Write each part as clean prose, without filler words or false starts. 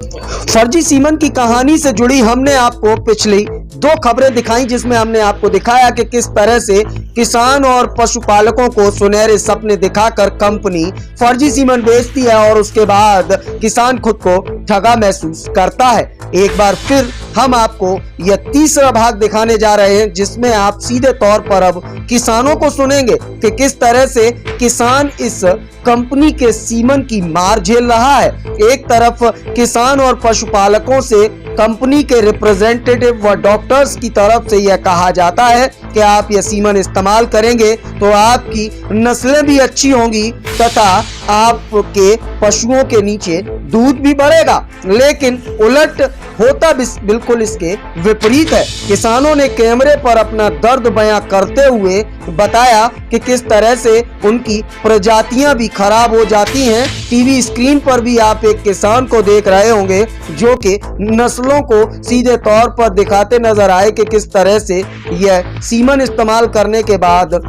फर्जी सीमन की कहानी से जुड़ी हमने आपको पिछली 2 खबरें दिखाई, जिसमें हमने आपको दिखाया कि किस तरह से किसान और पशुपालकों को सुनहरे सपने दिखाकर कंपनी फर्जी सीमन बेचती है और उसके बाद किसान खुद को ठगा महसूस करता है। एक बार फिर हम आपको यह तीसरा भाग दिखाने जा रहे हैं, जिसमें आप सीधे तौर पर अब किसानों को सुनेंगे कि किस तरह से किसान इस कंपनी के सीमन की मार झेल रहा है। एक तरफ किसान और पशुपालकों से कंपनी के रिप्रेजेंटेटिव व डॉक्टर्स की तरफ से यह कहा जाता है कि आप यह सीमन इस्तेमाल करेंगे तो आपकी नस्लें भी अच्छी होंगी तथा आपके पशुओं के नीचे दूध भी बढ़ेगा, लेकिन उलट होता बिल्कुल इसके विपरीत है। किसानों ने कैमरे पर अपना दर्द बयां करते हुए बताया कि किस तरह से उनकी प्रजातियां भी खराब हो जाती हैं। टीवी स्क्रीन पर भी आप एक किसान को देख रहे होंगे जो कि नस्लों को सीधे तौर पर दिखाते नजर आए कि किस तरह से यह सीमन इस्तेमाल करने के बाद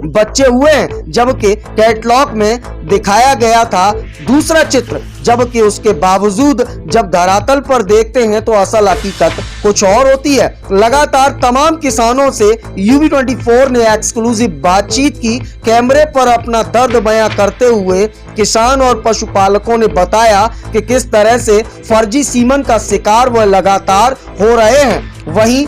बच्चे हुए हैं, जबकि कैटलॉग में दिखाया गया था दूसरा चित्र, जबकि उसके बावजूद जब धरातल पर देखते हैं तो असल हकीकत कुछ और होती है। लगातार तमाम किसानों से UV24 ने एक्सक्लूसिव बातचीत की। कैमरे पर अपना दर्द बयां करते हुए किसान और पशुपालकों ने बताया कि किस तरह से फर्जी सीमन का शिकार वह लगातार हो रहे हैं। वहीं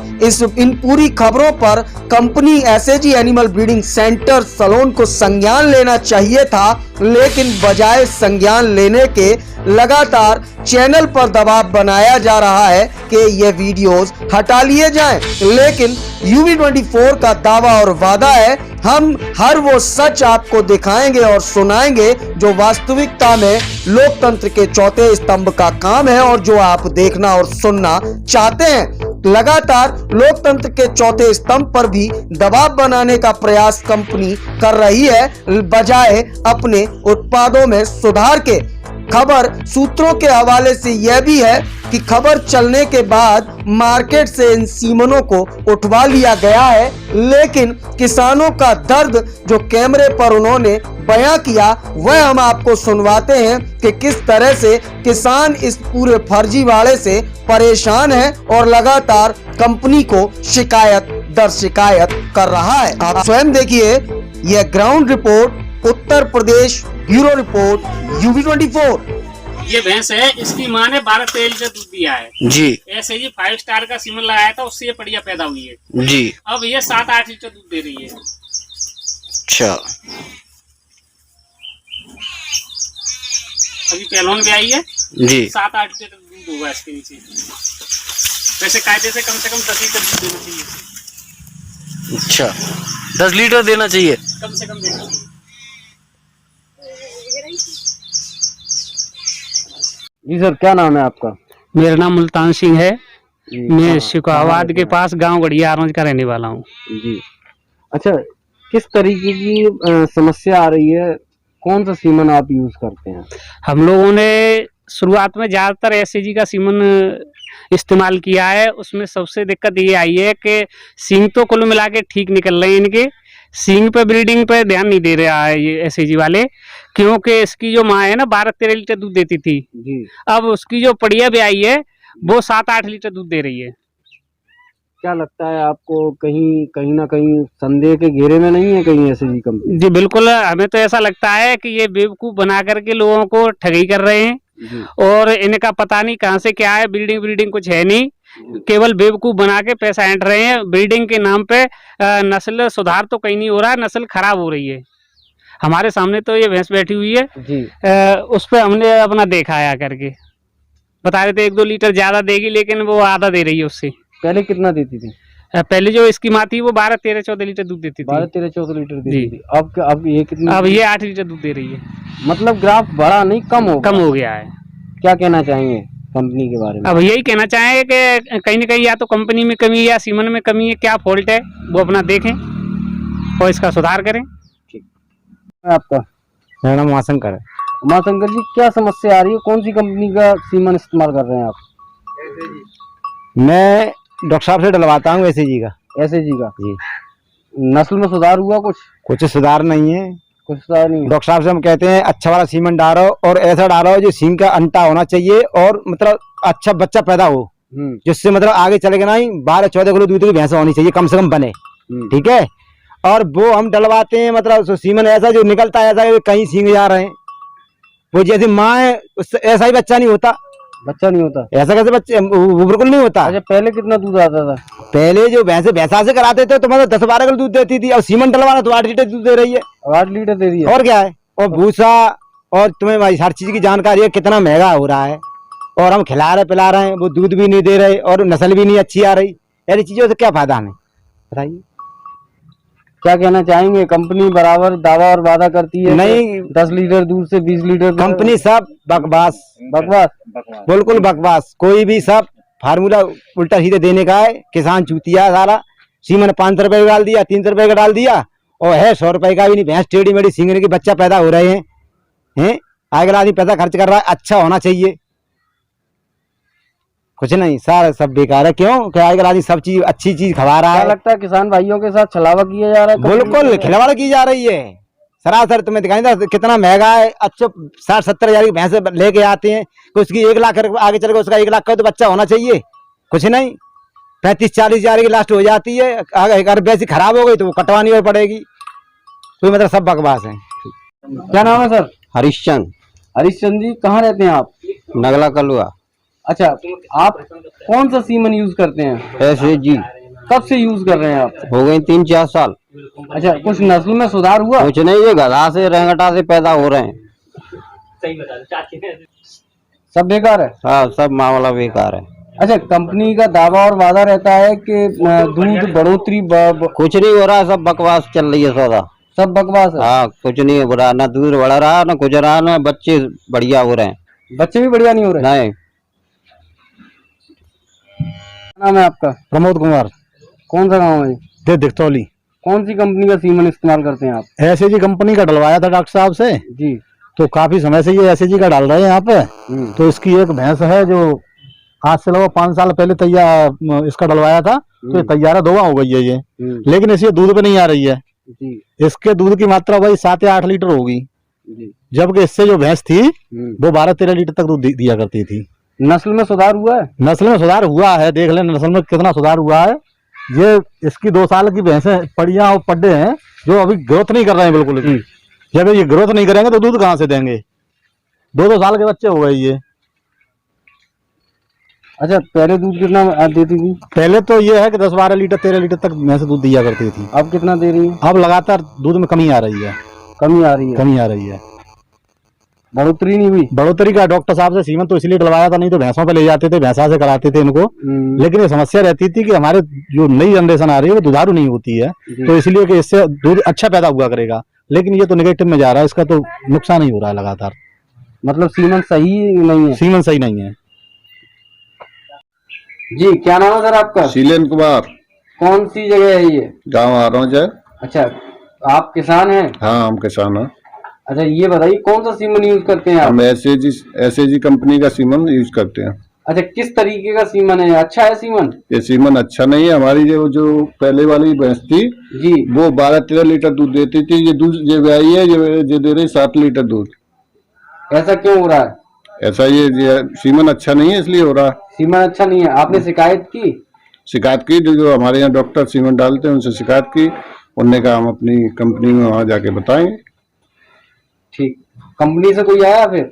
इन पूरी खबरों पर company SAG animal breeding centre salon को संज्ञान लेना चाहिए था, लेकिन बजाय संज्ञान लेने के लगातार चैनल पर दबाव बनाया जा रहा है कि ये वीडियोस हटा लिए जाएं। लेकिन UV24 का दावा और वादा है, हम हर वो सच आपको दिखाएंगे और सुनाएंगे जो वास्तविकता में लोकतंत्र के चौथे स्तंभ का काम है और जो आप देखना और सुनना चाहते हैं। लगातार लोकतंत्र के चौथे स्तंभ पर भी दबाव बनाने का प्रयास कंपनी कर रही है, बजाय अपने उत्पादों में सुधार के। खबर सूत्रों के हवाले से यह भी है कि खबर चलने के बाद मार्केट से इन सीमनों को उठवा लिया गया है, लेकिन किसानों का दर्द जो कैमरे पर उन्होंने बयां किया वह हम आपको सुनवाते हैं कि किस तरह से किसान इस पूरे फर्जीवाड़े से परेशान है और लगातार कंपनी को शिकायत दर शिकायत कर रहा है। आप स्वयं देखिए, यह ground report, Uttar Pradesh bureau report, UV24। ये भैंस है, इसकी माँ ने 12-13 लीटर दूध दिया है जी। ऐसे ही 5 स्टार का सीमन लगाया था, उससे ये बढ़िया पैदा हुई है जी। अब ये 7-8 लीटर दूध दे रही है। अच्छा, अभी पहलवान भी आई है जी। 7-8 लीटर दूध होगा इसके नीचे। वैसे कायदे से कम 10 लीटर दूध देना चाहिए। अच्छा, 10 लीटर देना चाहिए, कम से कम देना चाहिए। जी सर, क्या नाम है आपका? मेरा नाम मुल्तान सिंह है। मैं शिकावाद के पास गांव गढ़िया आरोज का रहने वाला हूँ। जी। अच्छा, किस तरीके की समस्या आ रही है? कौन सा सीमन आप यूज करते हैं? हम लोगों ने शुरुआत में ज्यादातर SAG का सीमन इस्तेमाल किया है। उसमें सबसे दिक्कत ये आई है कि सींग तो कुल मिला के ठीक निकल रहे हैं, इनके सींग पे ब्रीडिंग पे ध्यान नहीं दे रहा है ये SAG वाले, क्योंकि इसकी जो माँ है ना 12-13 लीटर दूध देती थी जी। अब उसकी जो पड़िया भी आई है वो 7-8 लीटर दूध दे रही है। क्या लगता है आपको, कहीं ना कहीं संदेह के घेरे में नहीं है कहीं SAG कंपनी? जी बिल्कुल, हमें तो ऐसा लगता है कि ये बेवकूफ बना करके लोगों को ठगी कर रहे हैं और इनका पता नहीं कहाँ से क्या है, ब्रीडिंग कुछ है नहीं, केवल बेवकूफ बना के पैसा ऐंठ रहे हैं। ब्रीडिंग के नाम पे नस्ल सुधार तो कहीं नहीं हो रहा है, नस्ल खराब हो रही है। हमारे सामने तो ये भैंस बैठी हुई है जी। उस पे हमने अपना देखा आया करके, बता रहे थे 1-2 लीटर ज्यादा देगी, लेकिन वो आधा दे रही है उससे। पहले कितना देती थी? पहले जो इसकी माँ थी वो 12-13-14 लीटर दूध देती थी। 12-13-14 लीटर देती थी। अब ये कितनी? अब ये 8 लीटर दूध दे रही है। मतलब ग्राफ बढ़ा नहीं, कम हो गया है। क्या कहना चाहेंगे कंपनी के बारे में? अब यही कहना चाहेंगे कि कहीं न कहीं या तो कंपनी में कमी या सीमन में कमी है, क्या फॉल्ट है वो अपना देखें और इसका सुधार करें। ठीक। आपका? मेरा नाम उमाशंकर है। उमाशंकर जी, क्या समस्या आ रही है? कौन सी कंपनी का सीमन इस्तेमाल कर रहे हैं आप? मैं डॉक्टर साहब से डलवाता हूँ SAG का। SAG का जी। नस्ल में सुधार हुआ? कुछ सुधार नहीं है, कुछ पता नहीं। डॉक्टर साहब से हम कहते हैं अच्छा वाला सीमेंट डालो और ऐसा डालो जो सीम का अंटा होना चाहिए और मतलब अच्छा बच्चा पैदा हो, जिससे मतलब आगे चले ना ही 12-14 किलो दूध की भैंस होनी चाहिए कम से कम बने। ठीक है, और वो हम डलवाते हैं मतलब सीमन ऐसा जो निकलता है ऐसा कि कहीं सींग जा रहे हैं, वो जैसी माँ है उससे ऐसा ही बच्चा नहीं होता। बच्चा नहीं होता ऐसा कैसे बच्चे, वो बिल्कुल नहीं होता। अच्छा, पहले कितना दूध आता था? पहले जो भैंसा से कराते थे तो मतलब 10-12 किलो दूध देती थी, और सीमन डलवाना तो 8 लीटर दूध दे रही है। 8 लीटर दे रही है। और क्या है, और भूसा और तुम्हें भाई हर चीज की जानकारी है कितना महंगा हो रहा है, और हम खिला रहे पिला रहे हैं, वो दूध भी नहीं दे रहे और नस्ल भी नहीं अच्छी आ रही। ऐसी चीजों से क्या फायदा हमें, बताइए। क्या कहना चाहेंगे? कंपनी बराबर दावा और वादा करती है नहीं, 10 लीटर दूध से 20 लीटर कंपनी सब बकवास, बकवास, बिल्कुल बकवास। कोई भी सब फार्मूला उल्टा सीधे देने का है। किसान चूतिया सारा, सीमन 500 रुपए का डाल दिया, 300 रुपए का डाल दिया, और है 100 रुपए का भी नहीं। भैंस टेढ़ी मेढ़ी सींगने के बच्चा पैदा हो रहे हैं। अगला आदमी पैसा खर्च कर रहा है, अच्छा होना चाहिए, कुछ नहीं सारा सब बेकार है। क्यों? क्या अगला आदमी सब चीज अच्छी चीज खवा रहा क्या है। लगता है किसान भाइयों के साथ छलावा किया जा रहा है? बिल्कुल खिलवाड़ की जा रही है सरासर। तुम्हें दिखाई दे कितना महंगा है। अच्छा 60-70 हजार की भैंस लेके आते हैं, तो उसकी 1 लाख आगे चल के उसका 1 लाख का तो बच्चा होना चाहिए, कुछ नहीं 35-40 हजार की लास्ट हो जाती है। अगर वैसी खराब हो गई तो वो कटवानी और पड़ेगी। तो मतलब सब बकवास है। क्या नाम है सर? हरिश्चंद। हरिश्चंद जी, कहाँ रहते हैं आप? नगला कलुआ। अच्छा, आप कौन सा सीमन यूज करते हैं? ऐसे जी कब से यूज कर रहे हैं आप? हो गई 3-4 साल। अच्छा, कुछ नस्ल में सुधार हुआ? कुछ नहीं, ये गधा से रेंगटा से पैदा हो रहे हैं। सब बेकार है। हाँ, सब मामला बेकार है। अच्छा, कंपनी का दावा और वादा रहता है कि दूध बढ़ोतरी कुछ नहीं हो रहा, सब बकवास चल रही है सौदा, सब बकवास है। हाँ कुछ नहीं हो रहा, ना दूध बढ़ रहा ना कुछ रहा, ना बच्चे बढ़िया हो रहे हैं। बच्चे भी बढ़िया नहीं हो रहे? नहीं। क्या नाम है आपका? प्रमोद कुमार। कौन सा गाँव है? दे दिखतौली। कौन सी कंपनी का सीमन इस्तेमाल करते हैं आप? एसएजी कंपनी का डलवाया था डॉक्टर साहब से, जी। तो काफी समय से ये एसएजी का डाल रहे हैं यहाँ पे। तो इसकी एक भैंस है जो आज से लगभग 5 साल पहले तैयार इसका डलवाया था, तो ये तैयार 2 हो गई है ये, लेकिन इसे दूध पे नहीं आ रही है जी। इसके दूध की मात्रा भाई 7 या 8 लीटर होगी, जबकि इससे जो भैंस थी वो 12-13 लीटर तक दूध दिया करती थी। नस्ल में सुधार हुआ है? नस्ल में सुधार हुआ है, देख लें नस्ल में कितना सुधार हुआ है। ये इसकी 2 साल की भैंसें पड़ियां और पड्डे हैं जो अभी ग्रोथ नहीं कर रहे हैं बिल्कुल भी। जब ये ग्रोथ नहीं करेंगे तो दूध कहाँ से देंगे? 2-2 साल के बच्चे हो गए ये। अच्छा, पहले दूध कितना देती थी? पहले तो ये है कि 10-12 लीटर 13 लीटर तक भैंस दूध दिया करती थी। अब कितना दे रही है? अब लगातार दूध में कमी आ रही है। कमी आ रही है? कमी आ रही है, बढ़ोतरी नहीं हुई? बढ़ोतरी का डॉक्टर साहब से सीमन तो इसलिए डलवाया था, नहीं तो भैंसों पे ले जाते थे, भैंसा से कराते थे इनको। लेकिन ये समस्या रहती थी कि हमारे जो नई जनरेशन आ रही है वो दुधारू नहीं होती है, तो इसलिए कि इससे दूध अच्छा पैदा हुआ करेगा, लेकिन ये तो नेगेटिव में जा रहा है, इसका तो नुकसान ही हो रहा है लगातार। मतलब सीमन सही नहीं है? सीमन सही नहीं है। जी, क्या नाम है सर आपका? शीलेन कुमार। कौन सी जगह है ये? गाँव आ रहा हूँ जय। अच्छा, आप किसान हैं? हाँ, हम किसान हैं। अच्छा, ये बताइए कौन सा सीमन यूज करते हैं आप? हम एसएजी कंपनी का सीमन यूज करते हैं। अच्छा, किस तरीके का सीमन है? अच्छा है सीमन? ये सीमन अच्छा नहीं है। हमारी जो पहले वाली भैंस थी जी, वो 12-13 लीटर दूध देती थी। ये दूध जो ब्याई है जो दे रही 7 लीटर दूध। ऐसा क्यों हो रहा है? ऐसा ये सीमन अच्छा नहीं है इसलिए हो रहा। सीमन अच्छा नहीं है, आपने शिकायत की? शिकायत की, जो हमारे यहाँ डॉक्टर सीमन डालते हैं उनसे शिकायत की, उनने कहा हम अपनी कंपनी में वहाँ जाके बताएंगे। ठीक, कंपनी से कोई आया फिर?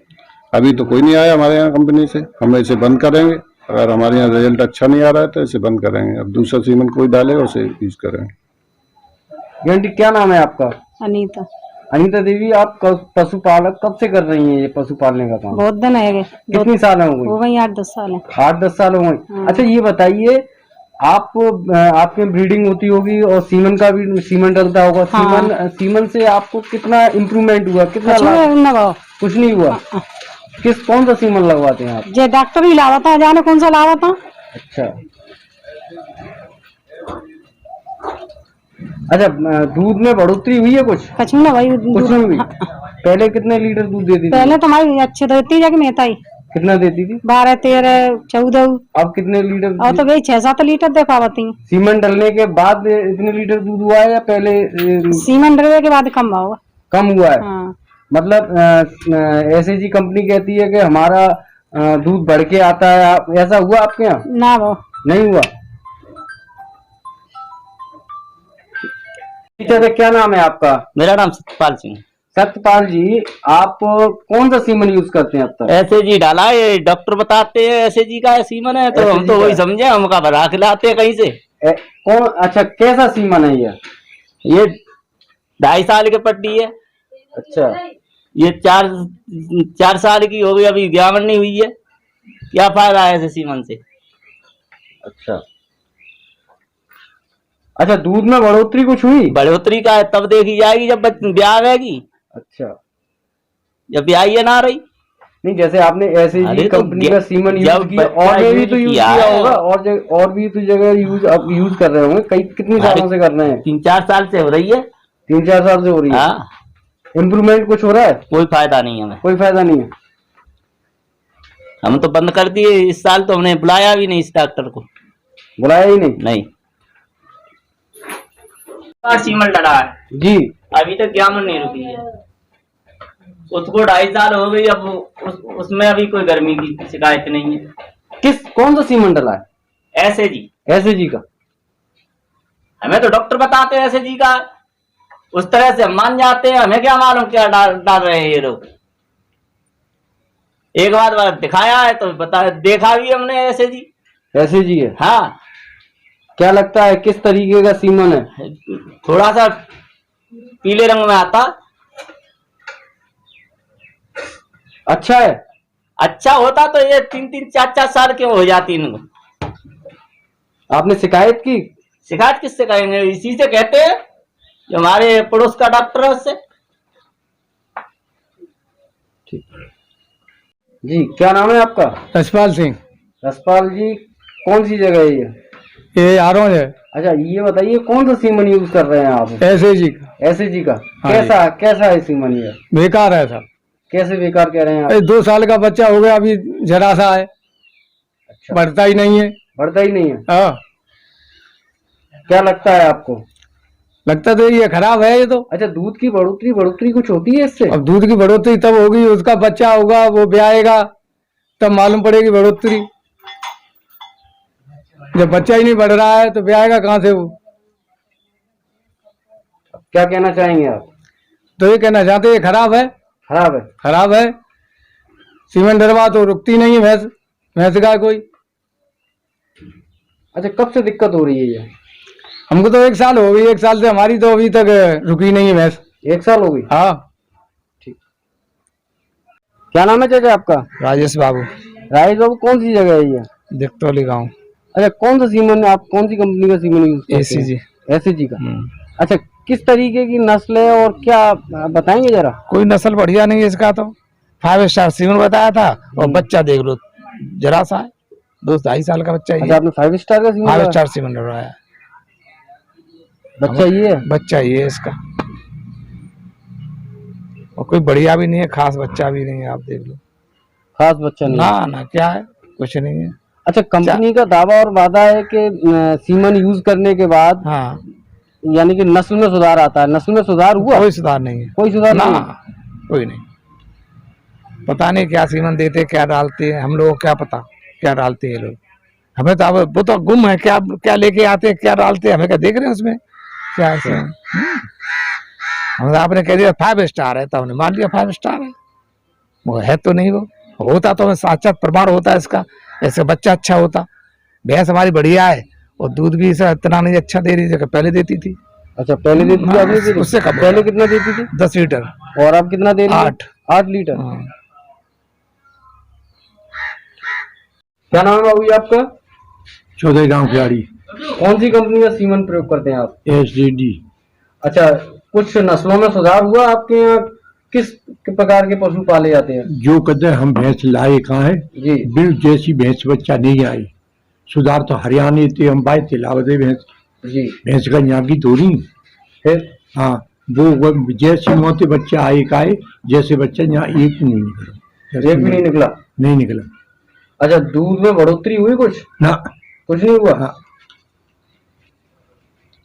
अभी तो कोई नहीं आया हमारे यहाँ कंपनी से। हम इसे बंद करेंगे, अगर हमारे यहाँ रिजल्ट अच्छा नहीं आ रहा है तो इसे बंद करेंगे। अब दूसरा सीमन कोई डालेगा उसे यूज करेंगे। आंटी, क्या नाम है आपका? अनीता। अनीता देवी, आप पशुपालक कब से कर रही हैं ये पशु पालने का काम? बहुत दिन है गए। कितनी साल हो गई? हो गई 8-10 साल है। 8-10 साल हो गए। अच्छा, ये बताइए, आपके ब्रीडिंग होती होगी और सीमन का भी सीमन डलता होगा। सीमन से आपको कितना इम्प्रूवमेंट हुआ? कितना लाभ? कुछ नहीं हुआ। कौन सा सीमन लगवाते हैं आप? जे डॉक्टर ही लावाता है, जाने कौन सा लावाता। अच्छा, अच्छा, दूध में बढ़ोतरी हुई है कुछ? कुछ ना भाई, कुछ नहीं हुई। पहले कितने लीटर दूध देती थी? पहले तो हमारी अच्छी देती जाके मेहता ही। कितना देती थी? 12, 13, 14। अब कितने लीटर? और तो भाई 6-7 लीटर दे पाती। सीमन डलने के बाद इतने लीटर दूध हुआ है या पहले? सीमन डलने के बाद कम होगा। कम हुआ है। हाँ मतलब एसएजी कंपनी कहती है कि हमारा दूध बढ़ के आता है, ऐसा हुआ आपके यहाँ? ना वो नहीं हुआ। टीचर क्या नाम है आपका? मेरा नाम सतपाल सिंह। सत्यपाल जी, आप कौन सा सीमन यूज करते हैं अब तक? ऐसे जी डाला है, डॉक्टर बताते हैं ऐसे जी का सीमन है, तो हम SAG तो वही का। समझे, हम का भरा के लाते हैं कहीं से। कौन? अच्छा, कैसा सीमन है ये 2.5 साल की पट्टी है। अच्छा, ये 4 साल की हो गई, अभी ग्यावन नहीं हुई है। क्या फायदा है ऐसे सीमन से? अच्छा, अच्छा, दूध में बढ़ोतरी कुछ हुई? बढ़ोतरी का तब देखी जाएगी जब ब्याह आएगी। अच्छा, जब ब्याह ही ना रही। नहीं, जैसे आपने एसएजी अरे तो कंपनी का सीमन यूज जब किया, बच्चा और में भी यूज तो यूज किया किया है। होगा, और भी तो जगह यूज कर रहे होंगे। कितनी सालों से कर रहे हैं? 3-4 साल से हो रही है। 3-4 साल से हो रही है। हाँ, इम्प्रूवमेंट कुछ हो रहा है? कोई फायदा नहीं है हमें। कोई फायदा नहीं है। हम तो बंद कर दिए इस साल, तो हमने बुलाया भी नहीं इस डॉक्टर को। बुलाया ही नहीं? नहीं। सीमन डला है जी। अभी तक ग्यावन नहीं रुकी है। उसको 2.5 साल हो गई, अब उसमें अभी कोई गर्मी की शिकायत नहीं है। कौन सा सीमन डला है? ऐसे जी, एसएजी का। हमें तो डॉक्टर बताते हैं ऐसे जी का, उस तरह से हम मान जाते हैं। हमें क्या मालूम क्या डाल रहे हैं ये लोग। एक बार दिखाया है तो बता, देखा भी हमने ऐसे जी। एसएजी है। हाँ, क्या लगता है किस तरीके का सीमन है? थोड़ा सा पीले रंग में आता। अच्छा है। अच्छा होता तो ये 3-3, 4-4 साल के हो जाती इनको। आपने शिकायत की? शिकायत किससे करेंगे? इसी से कहते हैं जो हमारे पड़ोस का डॉक्टर है उससे। जी, क्या नाम है आपका? रसपाल सिंह। रसपाल जी, कौन सी जगह है ये? ये आरोन है। अच्छा, ये बताइए कौन सा सीमन यूज कर रहे हैं आप? एसएजी का। एसएजी का। हाँ कैसा कैसा है सीमन ये? बेकार है सब। कैसे बेकार कह रहे हैं आप? 2 साल का बच्चा हो गया, अभी जरा सा है, अच्छा, बढ़ता ही नहीं है। बढ़ता ही नहीं है। हाँ, क्या लगता है आपको? लगता तो ये खराब है ये तो। अच्छा, दूध की बढ़ोतरी कुछ होती है इससे? अब दूध की बढ़ोतरी तब होगी, उसका बच्चा होगा, वो ब्याहेगा, तब मालूम पड़ेगी बढ़ोतरी। जब बच्चा ही नहीं बढ़ रहा है तो ब्याहेगा कहाँ से वो? क्या कहना चाहेंगे आप? तो ये कहना चाहते हैं खराब है। खराब है। खराब है। सीमेंट डरवा तो रुकती नहीं है भैंस का कोई। अच्छा, कब से दिक्कत हो रही है ये? हमको तो 1 साल हो गई, 1 साल से हमारी तो अभी तक रुकी नहीं है भैंस। 1 साल हो गई। हाँ। क्या नाम है चाचा आपका? राजेश बाबू, राजेश बाबू, कौन सी जगह है ये? दिक्तौली गाँव। अच्छा, कौन सा सीमन, आप कौन सी कंपनी का सीमन यूज करते हैं? एसीजी। एसएजी का। अच्छा, किस तरीके की नस्ल है और क्या बताएंगे जरा? कोई नस्ल बढ़िया नहीं है इसका तो। 5 स्टार सीमन बताया था, और बच्चा देख लो जरा सा है, 2-2.5 साल का बच्चा ही अच्छा, है। आपने 5 स्टार का सीमन 5 स्टार सीमन डरवाया है। बच्चा ये है? बच्चा ये है इसका, और कोई बढ़िया भी नहीं है, खास बच्चा भी नहीं है, आप देख लो। खास बच्चा नहीं है। ना क्या है, कुछ नहीं है। अच्छा, कंपनी का दावा और वादा है कि सीमन यूज करने के बाद हाँ, यानी कि नस्ल में सुधार आता है। नस्ल में सुधार हुआ? कोई सुधार नहीं है। कोई सुधार ना, नहीं? कोई नहीं। पता नहीं क्या सीमन देते, क्या डालते हैं, हम लोगों को क्या पता क्या डालते हैं लोग। हमें तो अब वो तो गुम है, क्या क्या लेके आते हैं, क्या डालते हैं, हमें क्या देख रहे हैं उसमें क्या है। हम आपने कह दिया 5 स्टार है, तो हमने मान लिया 5 स्टार है। वो है तो नहीं, वो होता तो हमें साक्षात प्रमाण होता है इसका, ऐसे बच्चा अच्छा होता। भैंस हमारी बढ़िया है, और दूध भी इसे इतना नहीं अच्छा दे रही है, पहले देती थी। अच्छा, पहले देती थी आपने? उससे कम। पहले कितना देती थी? 10 लीटर। और अब कितना दे रही है? 8 लीटर। हाँ। क्या नाम है बाबू जी आपका? चौधरी गाँव खिलाड़ी। कौन सी कंपनी का सीमन प्रयोग करते हैं आप? एसडीडी। अच्छा, कुछ नस्लों में सुधार हुआ आपके यहाँ? किस प्रकार के पशु पाले जाते हैं? जो कदर हम भैंस लाए कहाँ है जी। बिल जैसी भैंस बच्चा नहीं आई। सुधार तो हरियाणा थे हम बाय तिलावते भैंस जी। भैंस का यहाँ की दूरी फिर? हाँ, वो जैसे मोते बच्चा आए का है, जैसे बच्चा यहाँ एक भी नहीं निकला। एक भी नहीं निकला? नहीं निकला। अच्छा, दूध में बढ़ोतरी हुई कुछ? ना, कुछ नहीं हुआ? हाँ।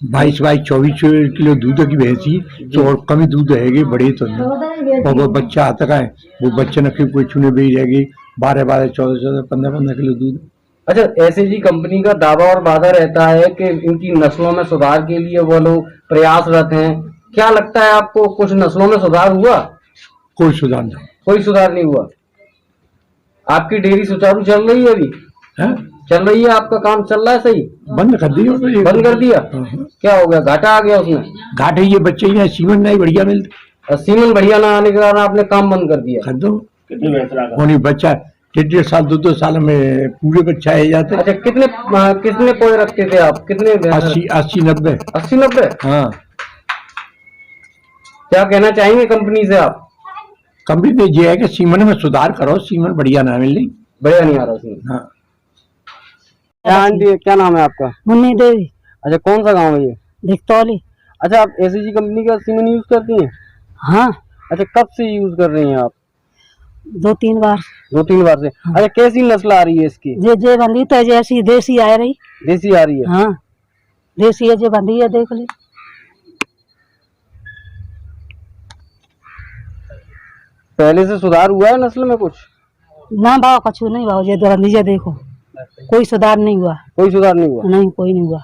22 22 24 किलो दूध की भैंसी तो और कमी दूध रहेगी बड़े तो नहीं। और वो बच्चा आता का है वो बच्चे न कोई चुने भी रहेगी 12 12 14 14 15 15 किलो दूध। अच्छा, एसएजी कंपनी का दावा और वादा रहता है कि इनकी नस्लों में सुधार के लिए वो लोग प्रयासरत हैं। क्या लगता है आपको, कुछ नस्लों में सुधार हुआ? कोई सुधार नहीं कोई सुधार नहीं हुआ। आपकी डेयरी सुचारू चल रही है अभी? है, चल रही है, आपका काम चल रहा है सही? बंद कर दिया तो बंद कर दिया? क्या हो गया, घाटा आ गया उसमें? घाटे ये बच्चे यहाँ सीमेंट नहीं बढ़िया मिलते, और सीमेंट बढ़िया ना आने के कारण आपने काम बंद कर दिया? कर दो। कौन बच्चा 1.5 साल 2 साल में पूरे बच्चा आ जाते। अच्छा, कितने पोए रखते थे आप? कितने? 80 80 90। 80 90? हाँ, क्या कहना चाहेंगे कंपनी से आप? कंपनी ने ये है कि सीमेंट में सुधार करो, सीमेंट बढ़िया ना मिल रही। बढ़िया नहीं आ रहा सीमेंट। हाँ, आंटी, क्या नाम है आपका? मुन्नी देवी, अच्छा, कौन सा गांव है ये? धिकतौली। अच्छा, आप एसएजी कंपनी का सीमेंट यूज करती हैं? हाँ, अच्छा, कब से यूज कर रही हैं आप? 2-3 बार। 2-3 बार से। अच्छा, कैसी नस्ल आ रही है इसकी? जे बंदी तो जैसी देसी आ रही। देसी आ रही है? हाँ, देसी है, जे बंदी है, देख ले। पहले से सुधार हुआ है नस्ल में कुछ? ना भाव कछु नहीं भाव, जे बंदी जे देखो, कोई सुधार नहीं हुआ। कोई सुधार नहीं हुआ? नहीं, कोई नहीं हुआ।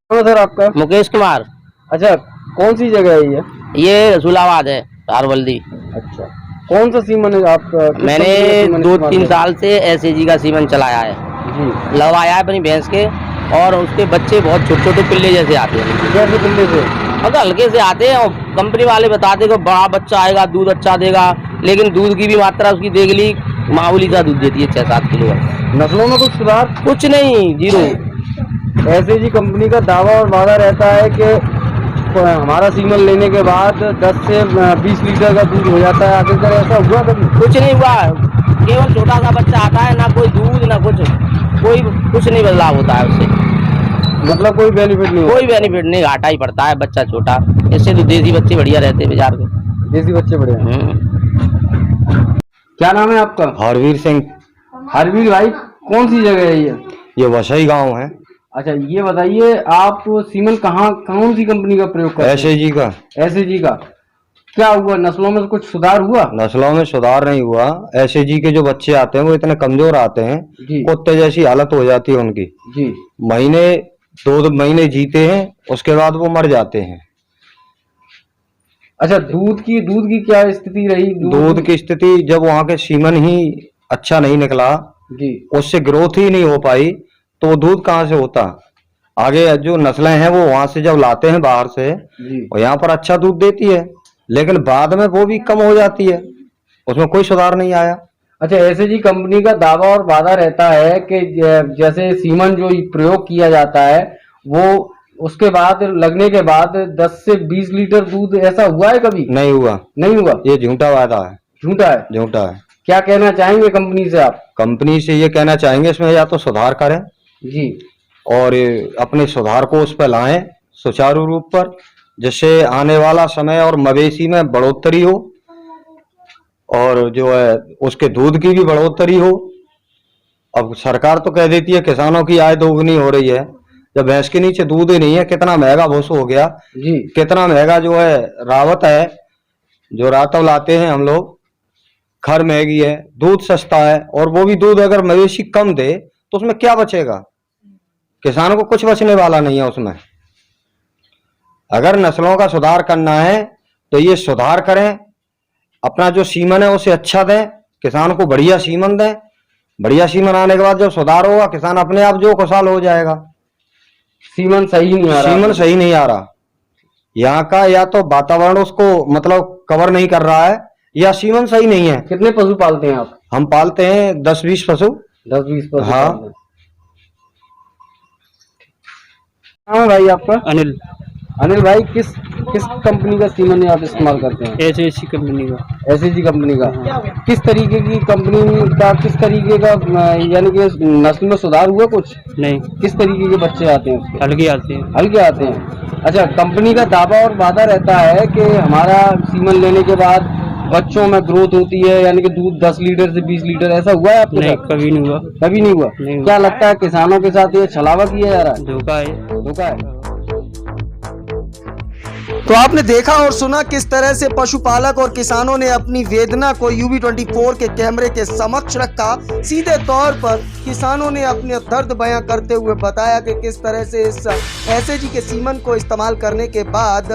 कौन सर आपका? मुकेश कुमार। अच्छा, कौन सी जगह है ये? ये रसूलाबाद है, तारवल्दी। अच्छा, कौन सा सीमन है आपका? मैंने 2-3 साल से एसएजी का सीमन चलाया है जी। लगवाया है अपनी भैंस के, और उसके बच्चे बहुत छोटे छोटे पिल्ले जैसे आते हैं। कैसे पिल्ले से? अगर हल्के से आते हैं, और कंपनी वाले बताते कि बड़ा बच्चा आएगा, दूध अच्छा देगा, लेकिन दूध की भी मात्रा उसकी देख ली, मामूली सा दूध देती है 6-7 किलो। नस्लों में कुछ सुधार? कुछ नहीं, जीरो। एसएजी कंपनी का दावा और वादा रहता है कि हमारा सीमन लेने के बाद 10 से 20 लीटर का दूध हो जाता है। आखिरकार ऐसा हुआ कभी? कुछ नहीं हुआ, केवल छोटा सा बच्चा आता है, ना कोई दूध ना कुछ नहीं बदलाव होता है उससे। मतलब कोई बेनिफिट नहीं? कोई बेनिफिट नहीं, घाटा ही पड़ता है, बच्चा छोटा। इससे तो देसी बच्चे बढ़िया रहते हैं बाजार के। देसी बच्चे बढ़िया। क्या नाम है आपका? हरवीर सिंह। हरवीर भाई, कौन सी जगह है ये? ये वसई गांव है। अच्छा, ये बताइए, आप सीमेंट कौन सी कंपनी का प्रयोग करते हैं? एसएजी का। एसएजी का। क्या हुआ, नस्लों में कुछ सुधार हुआ? नस्लों में सुधार नहीं हुआ। एसएजी के जो बच्चे आते हैं वो इतने कमजोर आते हैं, जी कुत्ते जैसी हालत हो जाती है उनकी। जी। महीने 2 महीने जीते हैं, उसके बाद वो मर जाते हैं। अच्छा, दूध की क्या स्थिति रही? दूध की स्थिति, जब वहाँ के सीमन ही अच्छा नहीं निकला, जी, उससे ग्रोथ ही नहीं हो पाई, तो वो दूध कहाँ से होता? आगे जो नस्लें हैं वो वहां से जब लाते हैं बाहर से, जी। और यहाँ पर अच्छा दूध देती है, लेकिन बाद में वो भी कम हो जाती है, उसमें कोई सुधार नहीं आया। अच्छा, एसएजी कंपनी का दावा और वादा रहता है कि जैसे सीमन जो प्रयोग किया जाता है वो उसके बाद लगने के बाद 10 से 20 लीटर दूध, ऐसा हुआ है कभी? नहीं हुआ। नहीं हुआ? ये झूठा वादा है। झूठा है? झूठा है। क्या कहना चाहेंगे कंपनी से आप? कंपनी से ये कहना चाहेंगे, इसमें या तो सुधार करें जी, और अपने सुधार को उस पर लाएं सुचारू रूप पर, जिससे आने वाला समय और मवेशी में बढ़ोतरी हो, और जो है उसके दूध की भी बढ़ोतरी हो। अब सरकार तो कह देती है किसानों की आय दोगुनी हो रही है, जब भैंस के नीचे दूध ही नहीं है। कितना महंगा भूसा हो गया जी, कितना महंगा जो है रावत है, जो रातव लाते हैं हम लोग, खर महंगी है, दूध सस्ता है, और वो भी दूध अगर मवेशी कम दे तो उसमें क्या बचेगा? किसान को कुछ बचने वाला नहीं है उसमें। अगर नस्लों का सुधार करना है तो ये सुधार करें, अपना जो सीमन है उसे अच्छा दें, किसान को बढ़िया सीमन दें। बढ़िया सीमन आने के बाद जब सुधार होगा, किसान अपने आप जो खुशहाल हो जाएगा। सीमन सही नहीं आ रहा? सीमन सही नहीं आ रहा। यहाँ का या तो वातावरण उसको मतलब कवर नहीं कर रहा है, या सीमन सही नहीं है। कितने पशु पालते हैं आप? हम पालते हैं 10-20 पशु। 10-20 पशु? हाँ। पालते हैं। हाँ भाई, आपका? अनिल। अनिल भाई, किस कंपनी का सीमन आप इस्तेमाल करते हैं? एसएजी कंपनी का। एसएजी कंपनी का। किस तरीके की कंपनी का, किस तरीके का यानी कि नस्ल में सुधार हुआ कुछ? नहीं, किस तरीके के बच्चे आते हैं उसके? हल्की आती है। हल्के आते हैं। अच्छा, कंपनी का दावा और वादा रहता है कि हमारा सीमन लेने के बाद बच्चों में ग्रोथ होती है, यानी कि दूध 10 लीटर से 20 लीटर, ऐसा हुआ है आपके नहीं, साथ? कभी नहीं हुआ। कभी नहीं हुआ? नहीं हुआ। क्या लगता है किसानों के साथ ये छलावा किया जा रहा है? धोखा है। धोखा है। तो आपने देखा और सुना किस तरह से पशुपालक और किसानों ने अपनी वेदना को UB24 के कैमरे के समक्ष रखा। सीधे तौर पर किसानों ने अपने दर्द बयां करते हुए बताया कि किस तरह से इस SAG के सीमन को इस्तेमाल करने के बाद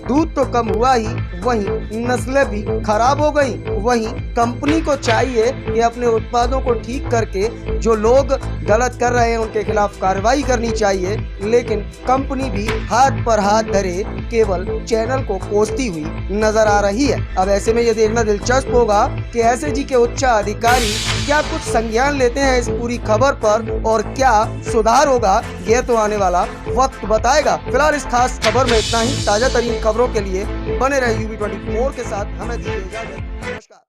दूध तो कम हुआ ही, वहीं नस्लें भी खराब हो गई। वहीं कंपनी को चाहिए कि अपने उत्पादों को ठीक करके जो लोग गलत कर रहे हैं उनके खिलाफ कार्रवाई करनी चाहिए, लेकिन कंपनी भी हाथ पर हाथ धरे केवल चैनल को कोसती हुई नजर आ रही है। अब ऐसे में यह देखना दिलचस्प होगा कि SAG के उच्च अधिकारी क्या कुछ संज्ञान लेते हैं इस पूरी खबर पर और क्या सुधार होगा, यह तो आने वाला वक्त बताएगा। फिलहाल इस खास खबर में इतना ही। ताजा तरीन खबरों के लिए बने रहे UB24 के साथ। हमें दीजिए इजाजत। नमस्कार।